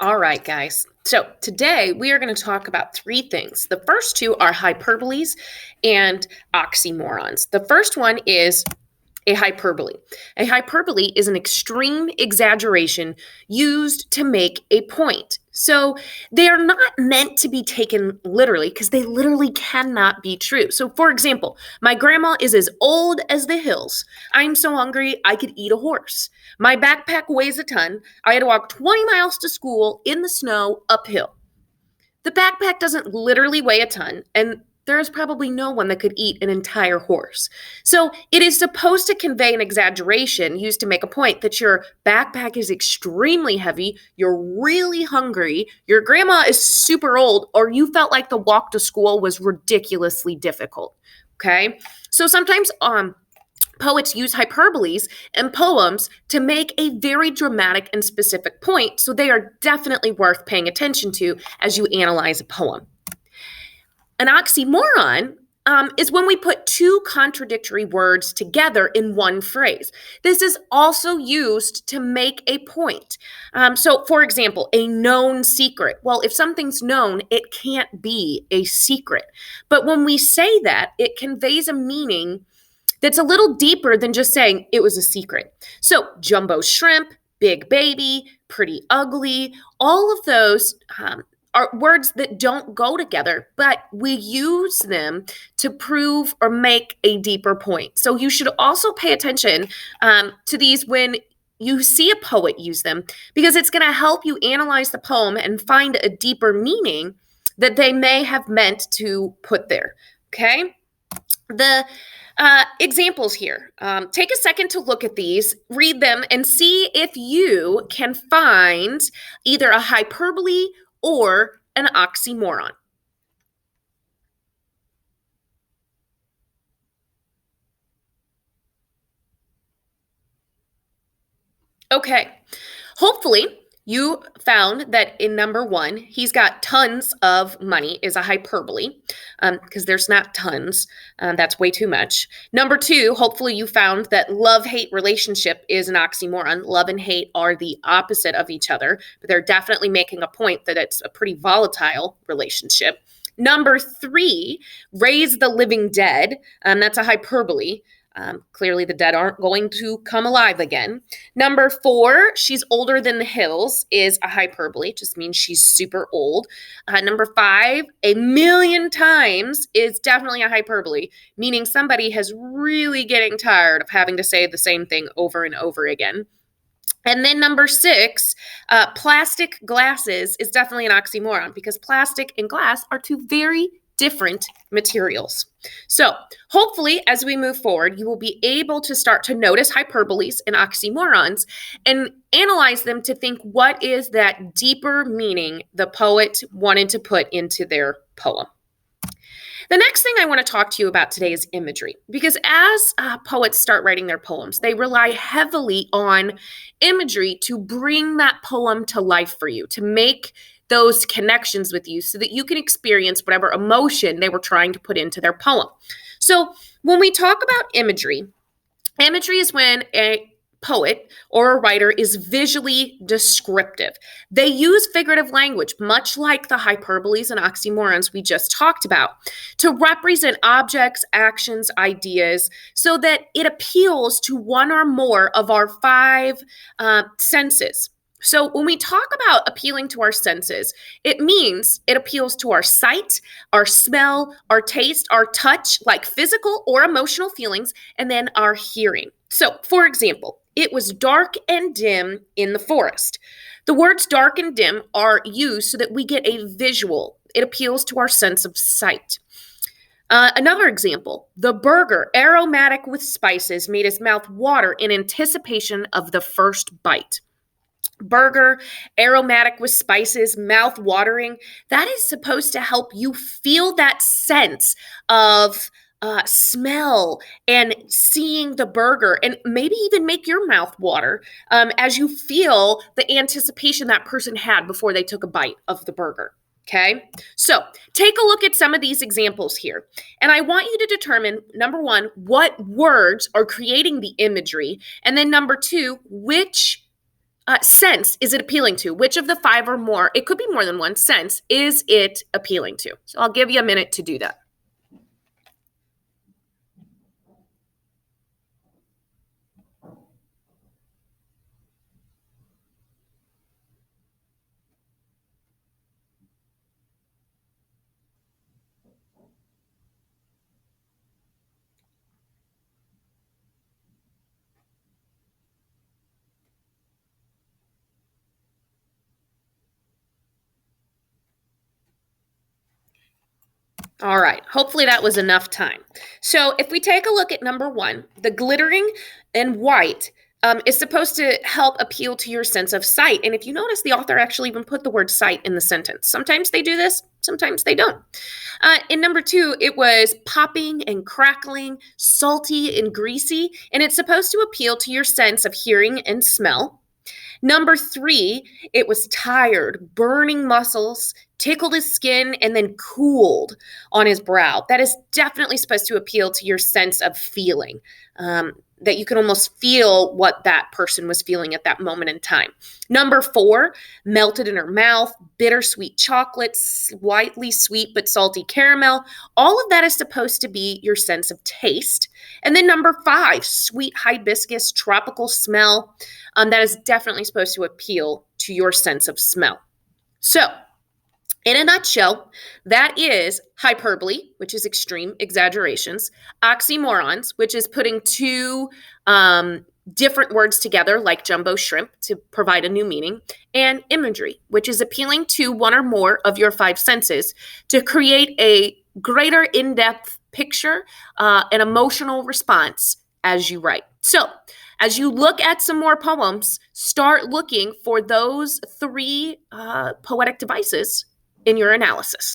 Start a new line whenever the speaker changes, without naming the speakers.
All right, guys. So today we are going to talk about three things. The first two are hyperboles and oxymorons. The first one is a hyperbole. A hyperbole is an extreme exaggeration used to make a point. So they are not meant to be taken literally because they literally cannot be true. So, for example, my grandma is as old as the hills. I'm so hungry I could eat a horse. My backpack weighs a ton. I had to walk 20 miles to school in the snow uphill. The backpack doesn't literally weigh a ton, and there is probably no one that could eat an entire horse. So it is supposed to convey an exaggeration used to make a point that your backpack is extremely heavy, you're really hungry, your grandma is super old, or you felt like the walk to school was ridiculously difficult. Okay? So sometimes poets use hyperboles in poems to make a very dramatic and specific point, so they are definitely worth paying attention to as you analyze a poem. An oxymoron is when we put two contradictory words together in one phrase. This is also used to make a point. So, for example, a known secret. Well, if something's known, it can't be a secret. But when we say that, it conveys a meaning that's a little deeper than just saying it was a secret. So, jumbo shrimp, big baby, pretty ugly, all of those are words that don't go together, but we use them to prove or make a deeper point. So, you should also pay attention to these when you see a poet use them, because it's going to help you analyze the poem and find a deeper meaning that they may have meant to put there. Okay? The examples here. Take a second to look at these, read them, and see if you can find either a hyperbole or an oxymoron. Okay, hopefully you found that in number one, he's got tons of money is a hyperbole, because there's not tons. That's way too much. Number two, hopefully you found that love-hate relationship is an oxymoron. Love and hate are the opposite of each other, but they're definitely making a point that it's a pretty volatile relationship. Number three, raise the living dead. That's a hyperbole. Clearly, the dead aren't going to come alive again. Number four, she's older than the hills is a hyperbole. It just means she's super old. Number five, a million times is definitely a hyperbole, meaning somebody has really getting tired of having to say the same thing over and over again. And then number six, plastic glasses is definitely an oxymoron because plastic and glass are two very different materials. So hopefully as we move forward, you will be able to start to notice hyperboles and oxymorons and analyze them to think what is that deeper meaning the poet wanted to put into their poem. The next thing I want to talk to you about today is imagery, because as poets start writing their poems, they rely heavily on imagery to bring that poem to life for you, to make those connections with you so that you can experience whatever emotion they were trying to put into their poem. So when we talk about imagery, imagery is when a poet or a writer is visually descriptive. They use figurative language, much like the hyperboles and oxymorons we just talked about, to represent objects, actions, ideas, so that it appeals to one or more of our five senses. So when we talk about appealing to our senses, it means it appeals to our sight, our smell, our taste, our touch, like physical or emotional feelings, and then our hearing. So, for example, it was dark and dim in the forest. The words dark and dim are used so that we get a visual. It appeals to our sense of sight. Another example, the burger, aromatic with spices, made his mouth water in anticipation of the first bite. Burger, aromatic with spices, mouth watering, that is supposed to help you feel that sense of smell and seeing the burger, and maybe even make your mouth water as you feel the anticipation that person had before they took a bite of the burger. Okay, so take a look at some of these examples here. And I want you to determine, number one, what words are creating the imagery, and then number two, which sense is it appealing to? Which of the five or more, it could be more than one sense, is it appealing to? So I'll give you a minute to do that. All right, hopefully that was enough time. So if we take a look at number one, the glittering and white is supposed to help appeal to your sense of sight. And if you notice, the author actually even put the word sight in the sentence. Sometimes they do this, sometimes they don't. In number two, it was popping and crackling, salty and greasy, and it's supposed to appeal to your sense of hearing and smell. Number three, it was tired, burning muscles, tickled his skin, and then cooled on his brow. That is definitely supposed to appeal to your sense of feeling, that you can almost feel what that person was feeling at that moment in time. Number four, melted in her mouth, bittersweet chocolate, slightly sweet but salty caramel. All of that is supposed to be your sense of taste. And then number five, sweet hibiscus, tropical smell. That is definitely supposed to appeal to your sense of smell. So, in a nutshell, that is hyperbole, which is extreme exaggerations, oxymorons, which is putting two different words together like jumbo shrimp to provide a new meaning, and imagery, which is appealing to one or more of your five senses to create a greater in-depth picture, an emotional response as you write. So, as you look at some more poems, start looking for those three poetic devices in your analysis.